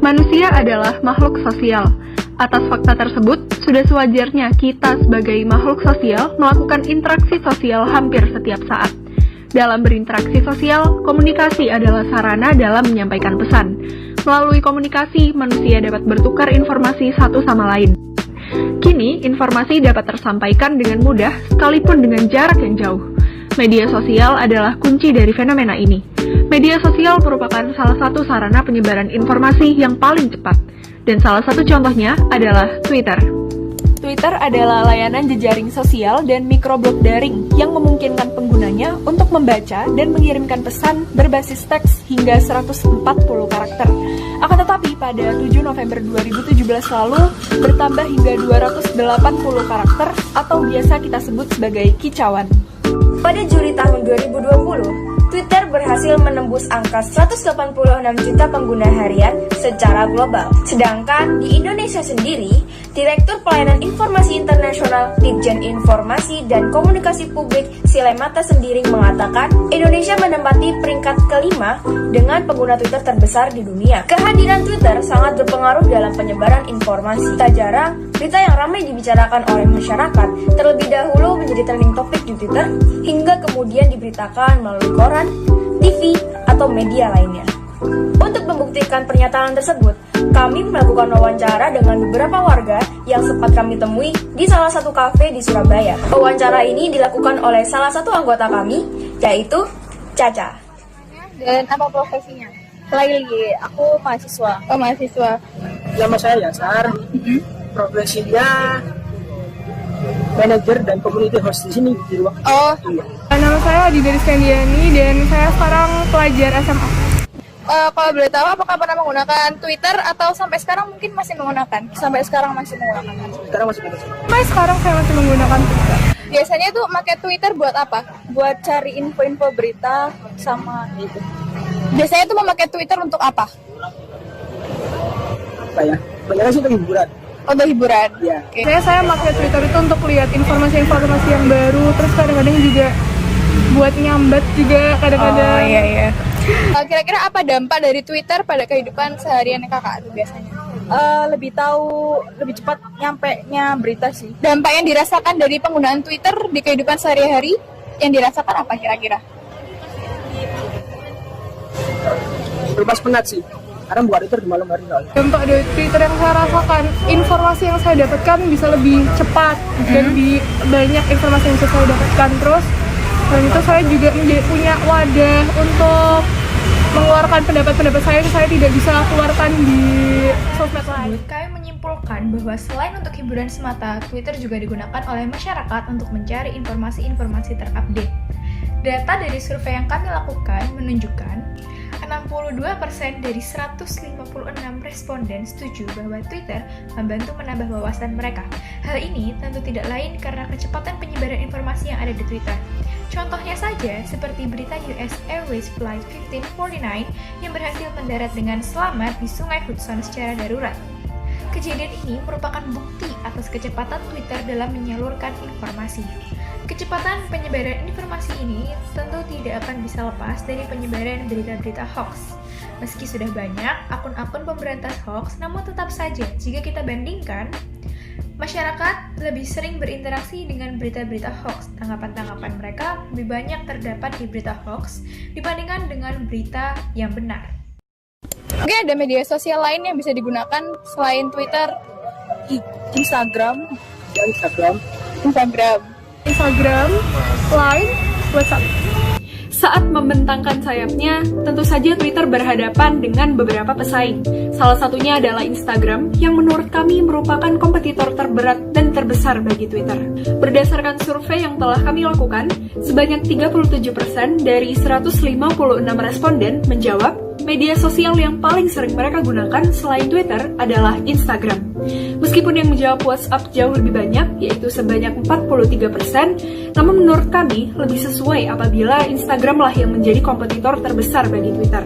Manusia adalah makhluk sosial. Atas fakta tersebut, sudah sewajarnya kita sebagai makhluk sosial melakukan interaksi sosial hampir setiap saat. Dalam berinteraksi sosial, komunikasi adalah sarana dalam menyampaikan pesan. Melalui komunikasi, manusia dapat bertukar informasi satu sama lain. Kini, informasi dapat tersampaikan dengan mudah sekalipun dengan jarak yang jauh. Media sosial adalah kunci dari fenomena ini. Media sosial merupakan salah satu sarana penyebaran informasi yang paling cepat. Dan salah satu contohnya adalah Twitter. Twitter adalah layanan jejaring sosial dan mikroblog daring yang memungkinkan penggunanya untuk membaca dan mengirimkan pesan berbasis teks hingga 140 karakter. Akan tetapi pada 7 November 2017 lalu bertambah hingga 280 karakter atau biasa kita sebut sebagai kicauan. Pada Juli tahun 2020, Twitter berhasil menembus angka 186 juta pengguna harian secara global. Sedangkan di Indonesia sendiri, Direktur Pelayanan Informasi Internasional Ditjen Informasi dan Komunikasi Publik Silemata Sembiring mengatakan Indonesia menempati peringkat kelima dengan pengguna Twitter terbesar di dunia. Kehadiran Twitter sangat berpengaruh dalam penyebaran informasi. Tak jarang, berita yang ramai dibicarakan oleh masyarakat terlebih dahulu menjadi trending topik di Twitter hingga kemudian diberitakan melalui koran, TV, atau media lainnya. Untuk membuktikan pernyataan tersebut, kami melakukan wawancara dengan beberapa warga yang sempat kami temui di salah satu kafe di Surabaya. Wawancara ini dilakukan oleh salah satu anggota kami, yaitu Caca. Dan apa profesinya? Laili, aku mahasiswa. Oh, mahasiswa. Nama saya Yasar. Profesinya manajer dan community host di sini di ruang. Oh, iya. Nama saya Adida Rizkandiani dan saya sekarang pelajar SMA. Kalau boleh tahu, apakah pernah menggunakan Twitter atau sampai sekarang mungkin masih menggunakan? Sampai sekarang masih menggunakan. Sekarang masih pakai. Sampai sekarang saya masih menggunakan Twitter. Biasanya tuh pakai Twitter buat apa? Buat cari info-info berita sama gitu. Biasanya tuh memakai Twitter untuk apa? Apa ya? Banyak sih untuk hiburan. Untuk hiburan. Iya. Oke. Saya pakai Twitter itu untuk lihat informasi-informasi yang baru, terus kadang-kadang juga buat nyambat juga kadang-kadang. Oh iya. Kira-kira apa dampak dari Twitter pada kehidupan seharian kakak tuh biasanya? Lebih tahu, lebih cepat nyampenya berita sih. Dampak yang dirasakan dari penggunaan Twitter di kehidupan sehari-hari yang dirasakan apa kira-kira? Bebas penat sih. Karena buat Twitter di malam hari soalnya. Dampak dari Twitter yang saya rasakan, informasi yang saya dapatkan bisa lebih cepat dan lebih banyak informasi yang bisa saya dapatkan. Terus dan itu saya juga punya wadah untuk mengeluarkan pendapat-pendapat saya yang saya tidak bisa keluarkan di sosmed lain. Kami menyimpulkan bahwa selain untuk hiburan semata, Twitter juga digunakan oleh masyarakat untuk mencari informasi-informasi terupdate. Data dari survei yang kami lakukan menunjukkan 62% dari 156 responden setuju bahwa Twitter membantu menambah wawasan mereka. Hal ini tentu tidak lain karena kecepatan penyebaran informasi yang ada di Twitter. Contohnya saja seperti berita US Airways Flight 1549 yang berhasil mendarat dengan selamat di Sungai Hudson secara darurat. Kejadian ini merupakan bukti atas kecepatan Twitter dalam menyalurkan informasi. Kecepatan penyebaran informasi ini tentu tidak akan bisa lepas dari penyebaran berita-berita hoax. Meski sudah banyak akun-akun pemberantas hoax, namun tetap saja jika kita bandingkan, masyarakat lebih sering berinteraksi dengan berita-berita hoax. Tanggapan-tanggapan mereka lebih banyak terdapat di berita hoax dibandingkan dengan berita yang benar. Oke, ada media sosial lain yang bisa digunakan selain Twitter? Instagram. Instagram, Line, WhatsApp. Saat membentangkan sayapnya, tentu saja Twitter berhadapan dengan beberapa pesaing. Salah satunya adalah Instagram, yang menurut kami merupakan kompetitor terberat dan terbesar bagi Twitter. Berdasarkan survei yang telah kami lakukan, sebanyak 37% dari 156 responden menjawab media sosial yang paling sering mereka gunakan selain Twitter adalah Instagram. Meskipun yang menjawab WhatsApp jauh lebih banyak, yaitu sebanyak 43%, namun menurut kami lebih sesuai apabila Instagram lah yang menjadi kompetitor terbesar bagi Twitter.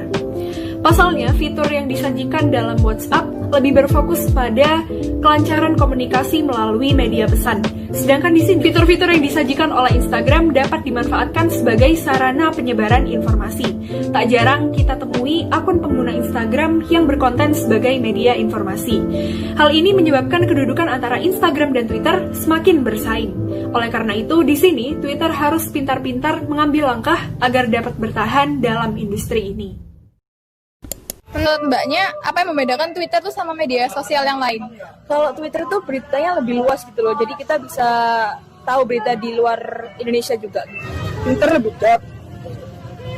Pasalnya, fitur yang disajikan dalam WhatsApp lebih berfokus pada kelancaran komunikasi melalui media pesan. Sedangkan di sini, fitur-fitur yang disajikan oleh Instagram dapat dimanfaatkan sebagai sarana penyebaran informasi. Tak jarang kita temui akun pengguna Instagram yang berkonten sebagai media informasi. Hal ini menyebabkan kedudukan antara Instagram dan Twitter semakin bersaing. Oleh karena itu, di sini Twitter harus pintar-pintar mengambil langkah agar dapat bertahan dalam industri ini. Menurut Mbaknya, apa yang membedakan Twitter tuh sama media sosial yang lain? Kalau Twitter itu beritanya lebih luas gitu loh, jadi kita bisa tahu berita di luar Indonesia juga. Twitter lebih deep,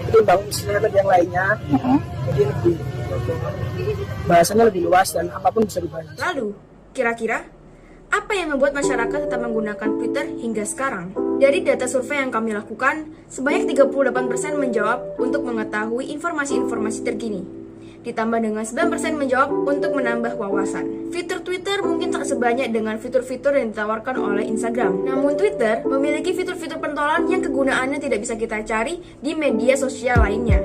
ketimbang sosmed yang lainnya, jadi lebih bahasanya lebih luas dan apapun bisa dibahas. Lalu, kira-kira apa yang membuat masyarakat tetap menggunakan Twitter hingga sekarang? Dari data survei yang kami lakukan, sebanyak 38% menjawab untuk mengetahui informasi-informasi terkini. Ditambah dengan 9% menjawab untuk menambah wawasan. Fitur Twitter mungkin tak sebanyak dengan fitur-fitur yang ditawarkan oleh Instagram. Namun Twitter memiliki fitur-fitur pentolan yang kegunaannya tidak bisa kita cari di media sosial lainnya.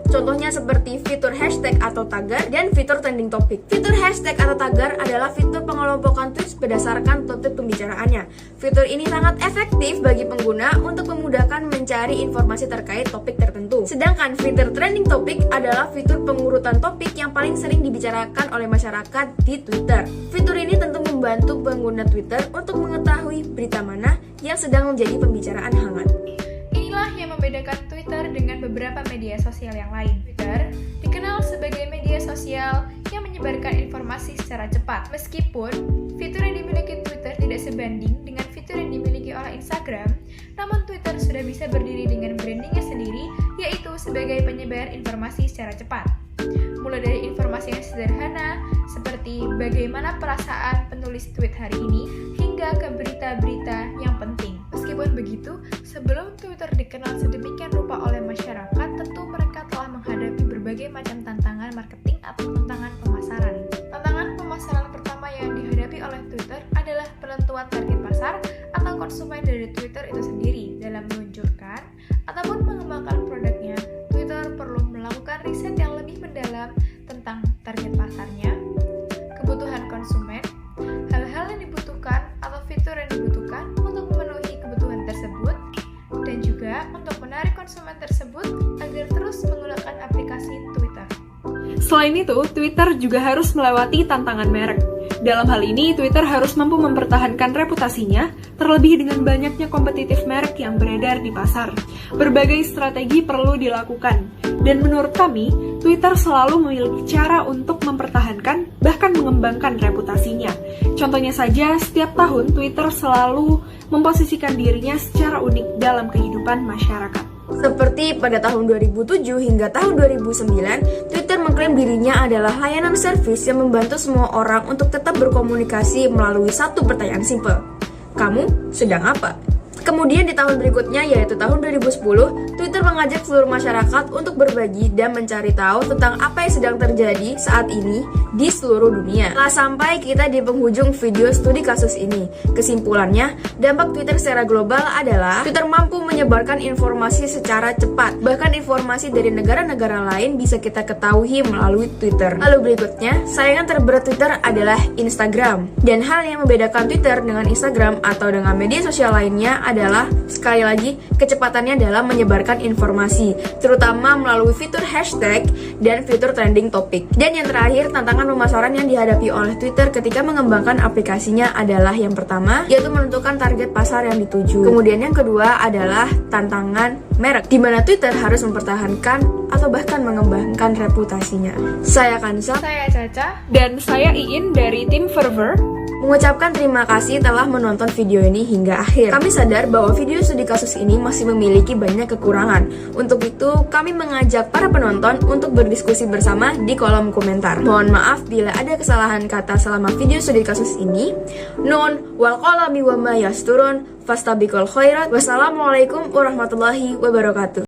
Contohnya seperti fitur hashtag atau tagar dan fitur trending topic. Fitur hashtag atau tagar adalah fitur pengelompokan tweets berdasarkan topik pembicaraannya. Fitur ini sangat efektif bagi pengguna untuk memudahkan mencari informasi terkait topik tertentu. Sedangkan fitur trending topic adalah fitur pengurutan topik yang paling sering dibicarakan oleh masyarakat di Twitter. Fitur ini tentu membantu pengguna Twitter untuk mengetahui berita mana yang sedang menjadi pembicaraan hangat. Inilah yang membedakan Twitter dengan beberapa media sosial yang lain. Twitter dikenal sebagai media sosial yang menyebarkan informasi secara cepat. Meskipun fitur yang dimiliki Twitter tidak sebanding dengan fitur yang dimiliki oleh Instagram, namun Twitter sudah bisa berdiri dengan brandingnya sendiri, yaitu sebagai penyebar informasi secara cepat. Mulai dari informasi yang sederhana, seperti bagaimana perasaan penulis tweet hari ini, hingga ke berita-berita yang penting. Meskipun begitu, sebelum Twitter dikenal sedemikian rupa oleh masyarakat, tentu mereka telah menghadapi berbagai macam tantangan marketing atau tantangan pemasaran. Tantangan pemasaran pertama yang dihadapi oleh Twitter adalah penentuan target pasar atau konsumen dari Twitter itu sendiri. Dalam meluncurkan ataupun mengembangkan produknya, Twitter perlu melakukan riset yang lebih mendalam tentang target pasarnya, kebutuhan konsumen, hal-hal yang dibutuhkan atau fitur yang dibutuhkan untuk memenuhi kebutuhan tersebut, dan juga untuk menarik konsumen tersebut agar terus menggunakan aplikasi Twitter. Selain itu, Twitter juga harus melewati tantangan merek. Dalam hal ini, Twitter harus mampu mempertahankan reputasinya, terlebih dengan banyaknya kompetitif merek yang beredar di pasar. Berbagai strategi perlu dilakukan, dan menurut kami, Twitter selalu memiliki cara untuk mempertahankan, bahkan mengembangkan reputasinya. Contohnya saja, setiap tahun Twitter selalu memposisikan dirinya secara unik dalam kehidupan masyarakat. Seperti pada tahun 2007 hingga tahun 2009, Twitter mengklaim dirinya adalah layanan servis yang membantu semua orang untuk tetap berkomunikasi melalui satu pertanyaan simpel. Kamu sedang apa? Kemudian di tahun berikutnya, yaitu tahun 2010, Twitter mengajak seluruh masyarakat untuk berbagi dan mencari tahu tentang apa yang sedang terjadi saat ini di seluruh dunia. Setelah sampai kita di penghujung video studi kasus ini, kesimpulannya, dampak Twitter secara global adalah Twitter mampu menyebarkan informasi secara cepat. Bahkan informasi dari negara-negara lain bisa kita ketahui melalui Twitter. Lalu berikutnya, saingan terberat Twitter adalah Instagram. Dan hal yang membedakan Twitter dengan Instagram atau dengan media sosial lainnya adalah, sekali lagi, kecepatannya dalam menyebarkan informasi, terutama melalui fitur hashtag dan fitur trending topic. Dan yang terakhir, tantangan pemasaran yang dihadapi oleh Twitter ketika mengembangkan aplikasinya adalah yang pertama, yaitu menentukan target pasar yang dituju. Kemudian yang kedua adalah tantangan merek, di mana Twitter harus mempertahankan atau bahkan mengembangkan reputasinya. Saya Kansa, Saya Caca. Dan saya Iin dari tim Fervor. mengucapkan terima kasih telah menonton video ini hingga akhir. Kami sadar bahwa video studi kasus ini masih memiliki banyak kekurangan. Untuk itu, kami mengajak para penonton untuk berdiskusi bersama di kolom komentar. Mohon maaf bila ada kesalahan kata selama video studi kasus ini. Nun wal qalami wa ma yasturun fastabikul khairat. Wassalamualaikum warahmatullahi wabarakatuh.